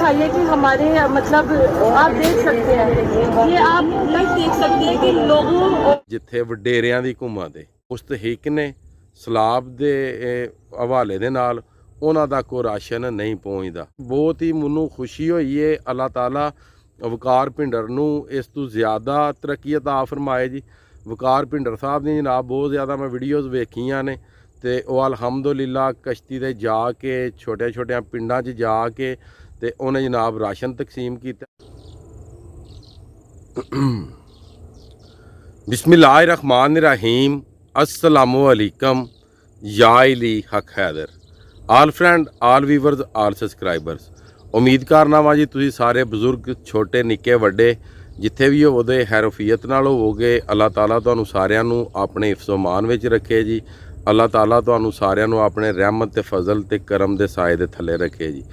दिखाइए कि हमारे मतलब आप देख सकते हैं, ये आप देख सकते हैं कि लोगों जिथे वडेरियां दी घुमां ते मुस्तहिक ने सलाब दे हवाले दे नाल उन्हां दा कोई राशन नहीं पहुंचदा। बहुत ही मैनूं खुशी होई है, अल्लाह ताला वकार भिंडर नूं इस तों ज़्यादा तरक्की अता फरमाए जी। वकार भिंडर साहब दी जनाब बहुत ज़्यादा मैं वीडियोज़ वेखियां ने ते ओह अलहमदुलिल्लाह कश्ती ते जाके छोटे छोटे पिंडां च जाके ते उन्हें जनाब राशन तकसीम किया। बिस्मिल्लाहिर्रहमानिर्रहीम, अस्सलामु अलैकुम या अली हक हैदर, आल फ्रेंड, आल व्यूवर्स, आल सब्सक्राइबर्स। उम्मीद करना वा जी तुसीं सारे बजुर्ग छोटे निक्के वड्डे जिथे भी होवोगे हैरफीयत नाल होवोगे। अल्लाह ताला तुहानूं सारिआं नूं अपने हिफ्ज़ो-मान विच रखे जी। अल्लाह ताला तुहानूं सारिआं नूं अपने रहमत ते फजल ते करम दे साए दे थल्ले रखे जी।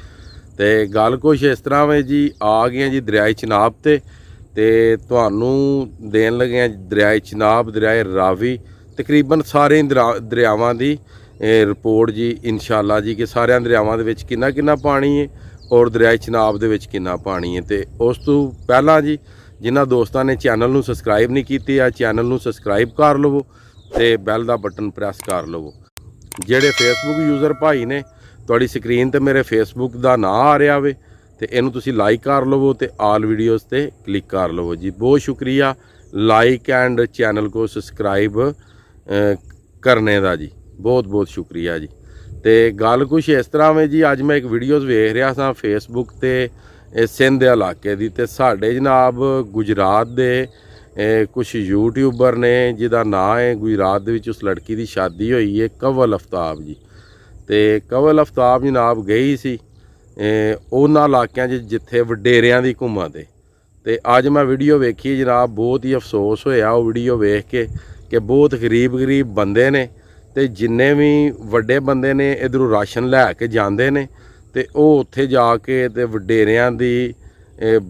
ते गल कुछ इस तरह में जी आ गए जी दरियाए चिनाब ते तुहानूं देन लगे दरियाए चिनाब, दरियाए रावी, तकरीबन सारे दरियावां दी रिपोर्ट जी इंशाअल्लाह जी कि सारे दरियावां दे विच किन्ना किन्ना पानी है और दरियाए चिनाब दे विच किन्ना पानी है। तो उस तो पहला जी जिन्हां दोस्तां ने चैनल नूं सबसक्राइब नहीं कीती आ चैनल नूं सबसक्राइब कर लवो ते बैल दा बटन प्रेस कर लवो। जेड़े फेसबुक यूज़र भाई ने तुहाडी स्क्रीन ते मेरे फेसबुक दा नां आ रहा वे ते इहनूं तुसीं लाइक कर लवो ते आल वीडियोज़ ते क्लिक कर लवो जी। बहुत शुक्रिया लाइक एंड चैनल को सबसक्राइब करने दा जी, बहुत बहुत शुक्रिया जी। तो गल कुछ इस तरह में जी अज मैं एक वीडियोज़ वेख रहा था फेसबुक ते सिंध इलाके दी ते साडे जनाब गुजरात दे कुछ यूट्यूबर ने जिदा नाम है गुजरात दे विच उस लड़की की शादी हुई है कवल आफ्ताब जी। तो कवल आफ्ताब जनाब गई सी उन्हां इलाकों जिथे वडेरियां दी घुमां ते अज मैं वीडियो वेखी जनाब बहुत ही अफसोस होया वो वीडियो वेख के कि बहुत गरीब बंदे ने ते जिन्ने भी वड्डे बंदे ने इधरों राशन लैके जाते ने ते ओह उत्थे जाके ते वडेरियां दी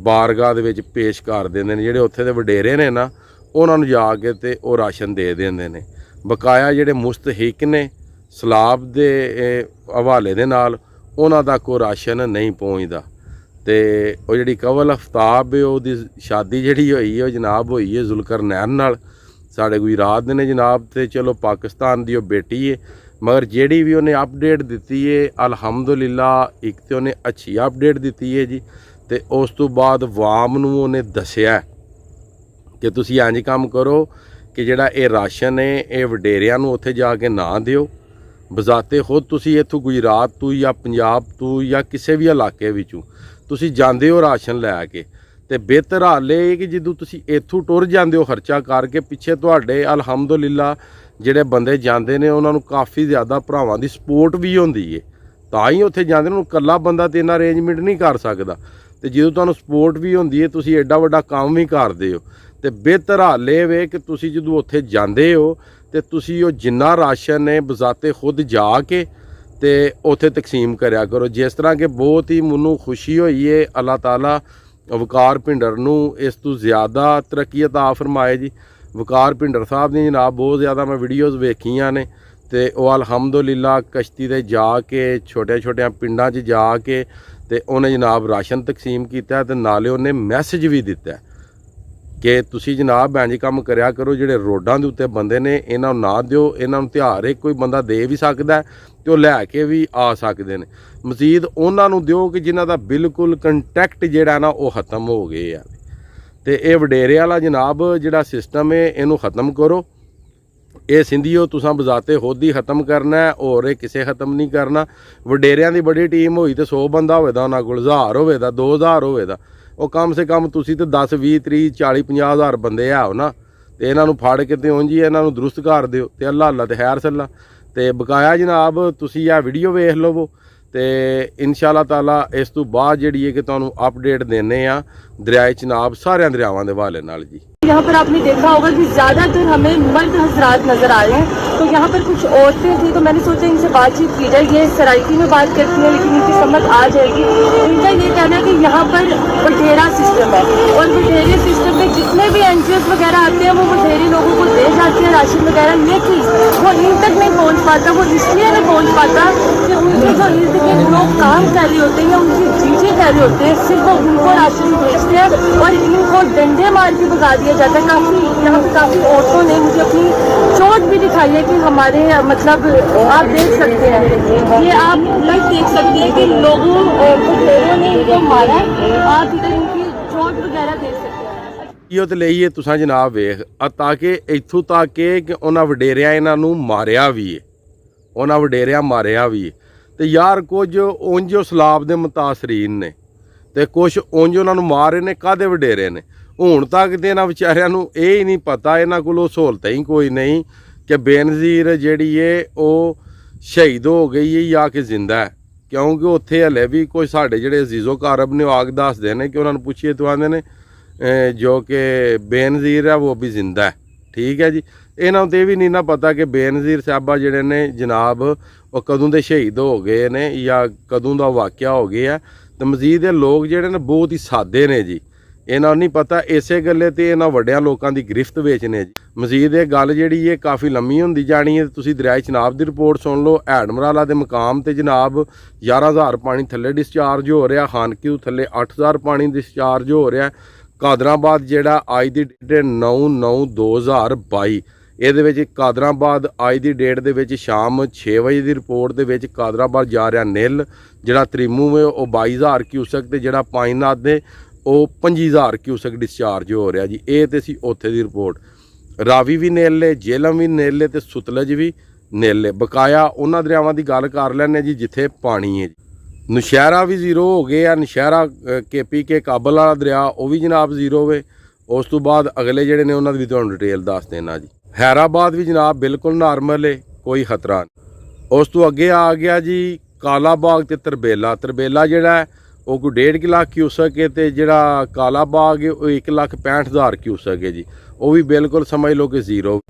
बारगाह दे विच पेश कर देंदे ने। जिहड़े उत्थे दे वडेरे ने ना उन्हां नूं जाके ते ओह राशन दे देंदे ने। बकाया जिहड़े मुस्तहिक ने सलाब दे हवाले दे नाल उन्हां दा कोई राशन नहीं पहुंचदा। ते ओह जिहड़ी कवल आफ्ताब है ओहदी शादी जिहड़ी होई है जनाब होई है जुल्करनैन नाल, साढ़े गुजरात दे ने जनाब। ते चलो पाकिस्तान दी ओह बेटी है मगर जिहड़ी भी उन्हें अपडेट दी है अलहमदुलिल्लाह एक तो उन्हें अच्छी अपडेट दी है जी। तो उस तो बाद वाम नूं उन्हें दस्सिया कि तुसीं इंज काम करो कि जिहड़ा ये राशन है ये वडेरियां नूं उत्थे जाके ना दिओ, बजाते खुद तुसीं इत्थों गुजरात तो या पंजाब तो या किसी भी इलाके विचों तुसीं जांदे हो राशन लैके ते बेहतर हाल है कि जदों तुसीं इत्थों टुर जांदे हो खर्चा करके पिछे तुहाडे अलहमदुलिल्लाह जिहड़े बंदे जांदे ने उन्हां नूं काफ़ी ज़्यादा भरावां दी सपोर्ट भी होंदी है तां ही उत्थे जांदे ने। कल्ला बंदा ते इन्ना अरेंजमेंट नहीं कर सकदा ते जदों तुहानूं सपोर्ट भी होंदी है तुसीं एडा वड्डा काम भी करदे हो ते बेहतर हाल ये वे कि तुसीं जदों उत्थे जांदे हो ते तुसीं ओह जिन्ना राशन है बजाते खुद जाके ते उत्थे तकसीम करया करो। जिस तरह के बहुत ही मैनूं खुशी होई है, अल्लाह ताला वकार भिंडर नूं इस तों ज़्यादा तरक्की अता फरमाए जी। वकार भिंडर साहब दी जनाब बहुत ज़्यादा मैं वीडियोज़ वेखियां ने ते ओह अलहमदुलिल्लाह कश्ती ते जाके छोटे छोटे पिंडां च जाके ते उन्हें जनाब राशन तकसीम किया ते नाले उन्हें मैसेज भी दिता कि तुसीं जनाब इंज काम करया करो जिहड़े रोडां दे उत्ते बंदे ने इन्हां नूं ना दिओ, इन्हां नूं त्यार है कोई बंदा दे भी सकदा ते ओह लैके भी आ सकदे ने। मजीद उन्हां नूं दिओ कि जिन्हां दा बिल्कुल कंटैक्ट जिहड़ा ना ओह खत्म हो गए आ ते इह वडेरे वाला जनाब जिहड़ा सिस्टम है इहनूं खत्म करो। ये सिंधियो तुसां बजाते खुद ही खत्म करना है और ये किसे खत्म नहीं करना। वडेरियां दी बड़ी टीम होई तो 100 बंदा होवे दा उन्हां कोल, 1000 होवे दा 2000 होवे दा, वो कम से कम तुसीं तो 10 20 30 40 50 हज़ार बंदे है हो ना ते इन्हां नूं फड़ के ते उंज ही इन्हां नूं दुरुस्त कर दिओ ते अल्लाह अल्लाह ते खैर सल्ला। ते बकाया जनाब तुसीं आ वीडियो वेख लवो ते इंशाअल्लाह ताला इस तो बाद जिहड़ी है कि तुहानूं अपडेट देने आ दरियाए चिनाब सारे दरियावां दे हवाले नाल जी। यहाँ पर आपने देखा होगा कि ज़्यादातर हमें मर्द हजरात नज़र आ रहे हैं, तो यहाँ पर कुछ औरतें थी तो मैंने सोचा इनसे बातचीत की जाए। ये सराइकी में बात करती हैं लेकिन इनकी समझ आ जाएगी। इनका ये कहना है कि यहाँ पर वडेरा सिस्टम है, और वडेरे सिस्टम में जितने भी एनजीओ वगैरह आते हैं वो वडेरे लोगों को दे जाते हैं राशन वगैरह, लेकिन वो इन तक नहीं पहुंच पाता। वो इसलिए नहीं पहुंच पाता कि उनके जो इर्द गिर्द लोग काम कर रहे होते हैं या उनकी चीजें कर रहे होते हैं, सिर्फ वो उनको राशन भेजते हैं और इनको डंडे मार के भगा दिया जाता है। काफी यहाँ पे काफी औरतों ने मुझे अपनी चोट भी दिखाई है कि हमारे मतलब आप देख सकते हैं, ये आप लाइव देख सकते हैं कि लोगों ने इनको मारा है, आप इधर इनकी चोट वगैरह देख सकते हैं। ਵੀਡੀਓ ਤੇ ਲਈਏ ਤੁਸੀਂ ਜਨਾਬ ਵੇਖ ਤਾਂ ਕਿ ਇੱਥੋਂ ਤੱਕ ਕਿ ਉਹਨਾਂ ਵਡੇਰਿਆਂ ਇਹਨਾਂ ਨੂੰ ਮਾਰਿਆ ਵੀ ਏ, ਉਹਨਾਂ ਵਡੇਰਿਆਂ ਮਾਰਿਆ ਵੀ ਏ। ਤੇ ਯਾਰ ਕੁਝ ਉਂਝ ਸਲਾਬ ਦੇ ਮੁਤਾਸਰੀਨ ਨੇ ਤੇ ਕੁਝ ਉਂਝ ਉਹਨਾਂ ਨੂੰ ਮਾਰੇ ਨੇ ਕਾਹਦੇ ਵਡੇਰੇ ਨੇ। ਹੁਣ ਤੱਕ ਤੇ ਇਹਨਾਂ ਵਿਚਾਰਿਆਂ ਨੂੰ ਇਹ ਹੀ ਨਹੀਂ ਪਤਾ, ਇਹਨਾਂ ਕੋਲ ਸਹੂਲਤਾਂ ਹੀ ਕੋਈ ਨਹੀਂ ਕਿ ਬੇਨਜ਼ੀਰ ਜਿਹੜੀ ਏ ਉਹ ਸ਼ਹੀਦ ਹੋ ਗਈ ਹੈ ਜਾਂ ਕਿ ਜ਼ਿੰਦਾ ਹੈ, ਕਿਉਂਕਿ ਉੱਥੇ ਹਲੇ ਵੀ ਕੋਈ ਸਾਡੇ ਜਿਹੜੇ ਅਜ਼ੀਜ਼ੋ ਕਾਰਬ ਨੇ ਉਹ ਆਗ ਦੱਸਦੇ ਨੇ ਕਿ ਉਹਨਾਂ ਨੂੰ ਪੁੱਛੀਏ ਤਾਂ ਆਉਂਦੇ ਨੇ जो कि बेनज़ीर है वो भी जिंदा है। ठीक है जी, इन्हों तो भी नहीं ना पता कि बेनज़ीर साहबा जिहड़े ने जनाब वो कदों दे शहीद हो गए ने या कदों दा वाक़या हो गया। तो मजीद लोग जिहड़े ने बहुत ही सादे ने जी, इन्हों नहीं पता, इसे गल्ले ते इन्हां वड्डियां लोकां दी गिरफ्त विच ने जी। मजीद ये गल जिहड़ी है काफ़ी लम्मी हुंदी जानी है। तुसीं दरियाए चनाब दी रिपोर्ट सुन लो। हैडमराला दे मकाम ते जनाब 11,000 पानी थल्ले डिस्चार्ज हो रहा, खानकी तो थल्ले 8,000 पानी डिस्चार्ज हो रहा। कादराबाद ਜਿਹੜਾ ਅੱਜ ਦੀ ਡੇਟ 9/9/2022 ਇਹਦੇ ਵਿੱਚ ਕਾਦਰਾਬਾਦ ਅੱਜ ਦੀ ਡੇਟ ਦੇ ਵਿੱਚ ਸ਼ਾਮ 6 ਵਜੇ ਦੀ ਰਿਪੋਰਟ ਦੇ ਵਿੱਚ ਕਾਦਰਾਬਾਦ ਜਾ ਰਿਹਾ ਨਿਲ, ਜਿਹੜਾ ਤ੍ਰਿਮੂ ਵੇ ਉਹ 22,000 ਕਿਊਸਕ ਤੇ ਜਿਹੜਾ ਪਾਈਨਾਥ ਦੇ ਉਹ 25,000 ਕਿਊਸਕ ਡਿਸਚਾਰਜ ਹੋ ਰਿਹਾ ਜੀ। ਇਹ ਤੇ ਸੀ ਉੱਥੇ ਦੀ ਰਿਪੋਰਟ। ਰਾਵੀ ਵੀ ਨੇਲੇ, ਜੇਲਮ ਵੀ ਨੇਲੇ ਤੇ ਸੁਤਲਜ ਵੀ ਨੇਲੇ। ਬਕਾਇਆ ਉਹਨਾਂ ਦਰਿਆਵਾਂ ਦੀ ਗੱਲ ਕਰ ਲੈਂਦੇ ਜੀ ਜਿੱਥੇ ਪਾਣੀ ਹੈ ਜੀ। ਨੌਸ਼ਹਿਰਾ ਵੀ ਜ਼ੀਰੋ ਹੋ ਗਏ ਆ। ਨੌਸ਼ਹਿਰਾ KP ਕੇ ਕਾਬਲ ਵਾਲਾ ਦਰਿਆ ਉਹ ਵੀ ਜਨਾਬ ਜ਼ੀਰੋ ਵੇ। ਉਸ ਤੋਂ ਬਾਅਦ ਅਗਲੇ ਜਿਹੜੇ ਨੇ ਉਹਨਾਂ ਦੀ ਵੀ ਤੁਹਾਨੂੰ ਡਿਟੇਲ ਦੱਸ ਦੇਣਾ ਜੀ। ਹੈਰਾਬਾਦ ਵੀ ਜਨਾਬ ਬਿਲਕੁਲ ਨਾਰਮਲ ਹੈ, ਕੋਈ ਖਤਰਾ ਨਹੀਂ। ਉਸ ਤੋਂ ਅੱਗੇ ਆ ਗਿਆ ਜੀ ਕਾਲਾ ਬਾਗ ਤੇ ਤਰਬੇਲਾ। ਤਰਬੇਲਾ ਜਿਹੜਾ ਹੈ ਉਹ ਕੋਈ 1.5 ਲੱਖ ਕਿਊਸਕ ਹੈ ਤੇ ਜਿਹੜਾ ਕਾਲਾ ਬਾਗ ਹੈ ਉਹ 1,65,000 ਕਿਊਸਕ ਹੈ ਜੀ। ਉਹ ਵੀ ਬਿਲਕੁਲ ਸਮਝ ਲਓ ਕਿ ਜ਼ੀਰੋ।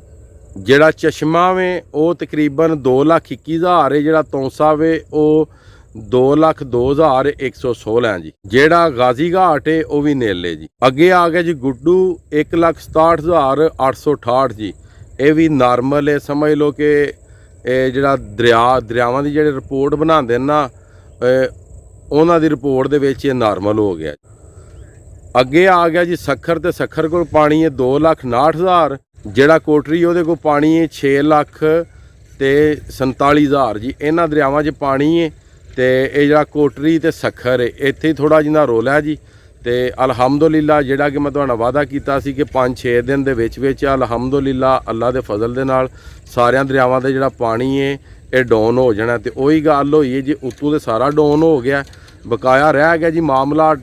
ਜਿਹੜਾ ਚਸ਼ਮਾ ਵੇ ਉਹ ਤਕਰੀਬਨ 2,21,000 ਹੈ। ਜਿਹੜਾ ਤੌਂਸਾ ਵੇ ਉਹ 2,02,116 ਜੀ। ਜਿਹੜਾ ਗਾਜ਼ੀ ਘਾਟ ਹੈ ਉਹ ਵੀ ਨੇਲੇ ਜੀ। ਅੱਗੇ ਆ ਗਿਆ ਜੀ ਗੁੱਡੂ 1,67,868 ਜੀ। ਇਹ ਵੀ ਨਾਰਮਲ ਹੈ, ਸਮਝ ਲਓ ਕਿ ਇਹ ਜਿਹੜਾ ਦਰਿਆਵਾਂ ਦੀ ਜਿਹੜੇ ਰਿਪੋਰਟ ਬਣਾਉਂਦੇ ਨਾ ਉਹਨਾਂ ਦੀ ਰਿਪੋਰਟ ਦੇ ਵਿੱਚ ਇਹ ਨਾਰਮਲ ਹੋ ਗਿਆ। ਅੱਗੇ ਆ ਗਿਆ ਜੀ ਸੱਖਰ, ਤੇ ਸੱਖਰ ਕੋਲ ਪਾਣੀ ਹੈ 2,59,000। ਜਿਹੜਾ ਕੋਟਰੀ ਉਹਦੇ ਕੋਲ ਪਾਣੀ ਹੈ 6,47,000 ਜੀ। ਇਹਨਾਂ ਦਰਿਆਵਾਂ 'ਚ ਪਾਣੀ ਹੈ ਤੇ ਇਹ ਜਿਹੜਾ ਕੋਟਰੀ ਤੇ ਸੱਖਰ ਹੈ ਇੱਥੇ ਥੋੜਾ ਜਿਹਾ ਰੋਲਾ ਹੈ ਜੀ। ਤੇ ਅਲਹਮਦੁਲਿਲਾ ਜਿਹੜਾ ਕਿ ਮੈਂ ਤੁਹਾਡਾ ਵਾਅਦਾ ਕੀਤਾ ਸੀ ਕਿ 5-6 ਦਿਨ ਦੇ ਵਿੱਚ ਅਲਹਮਦੁਲਿਲਾ ਅੱਲਾ ਦੇ ਫਜ਼ਲ ਦੇ ਨਾਲ ਸਾਰਿਆਂ ਦਰਿਆਵਾਂ ਦਾ ਜਿਹੜਾ ਪਾਣੀ ਹੈ ਇਹ ਡਾਊਨ ਹੋ ਜਾਣਾ। ਤੇ ਉਹੀ ਗੱਲ ਹੋਈ ਹੈ ਜੀ, ਉੱਤੋਂ ਤੇ ਸਾਰਾ ਡਾਊਨ ਹੋ ਗਿਆ। ਬਕਾਇਆ ਰਹਿ ਗਿਆ ਜੀ ਮਾਮਲਾਤ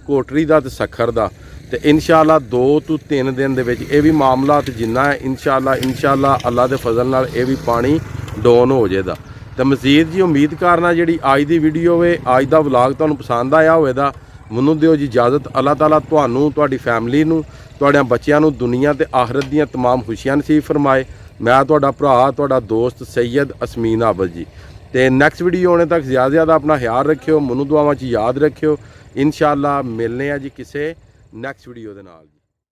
ਕੋਟਰੀ ਦਾ ਤੇ ਸੱਖਰ ਦਾ। ਤੇ ਇਨਸ਼ਾਅੱਲਾ 2 ਤੋਂ 3 ਦਿਨ ਦੇ ਵਿੱਚ ਇਹ ਵੀ ਮਾਮਲਾਤ ਜਿੰਨਾ ਹੈ ਇਨਸ਼ਾਅੱਲਾ ਅੱਲਾ ਦੇ ਫਜ਼ਲ ਨਾਲ ਇਹ ਵੀ ਪਾਣੀ ਡਾਊਨ ਹੋ ਜਾਏਗਾ। ਤੇ ਮਜ਼ੀਦ ਜੀ ਉਮੀਦ ਕਰਨਾ ਜਿਹੜੀ ਅੱਜ ਦੀ ਵੀਡੀਓ ਵੇ, ਅੱਜ ਦਾ ਵਲੌਗ ਤੁਹਾਨੂੰ ਪਸੰਦ ਆਇਆ ਹੋਵੇਗਾ। ਮੈਨੂੰ ਦਿਓ ਜੀ ਇਜਾਜ਼ਤ। ਅੱਲਾਹ ਤਾਲਾ ਤੁਹਾਨੂੰ, ਤੁਹਾਡੀ ਫੈਮਿਲੀ ਨੂੰ, ਤੁਹਾਡਿਆਂ ਬੱਚਿਆਂ ਨੂੰ ਦੁਨੀਆ ਤੇ ਆਖਰਤ ਦੀਆਂ तमाम ਖੁਸ਼ੀਆਂ ਨਸੀਬ ਫਰਮਾਏ। ਮੈਂ ਤੁਹਾਡਾ ਭਰਾ, ਤੁਹਾਡਾ ਦੋਸਤ ਸੈयद ਅਸਮੀਨ ਆਬਦ ਜੀ। ਤੇ ਨੈਕਸਟ ਵੀਡੀਓ ਆਉਣੇ ਤੱਕ ਜ਼ਿਆਦਾ ਆਪਣਾ ਖਿਆਲ ਰੱਖਿਓ, ਮੈਨੂੰ ਦੁਆਵਾਂ 'ਚ ਯਾਦ ਰੱਖਿਓ। ਇਨਸ਼ਾਅੱਲਾ ਮਿਲਨੇ ਆ ਜੀ ਕਿਸੇ ਨੈਕਸਟ ਵੀਡੀਓ ਦੇ ਨਾਲ।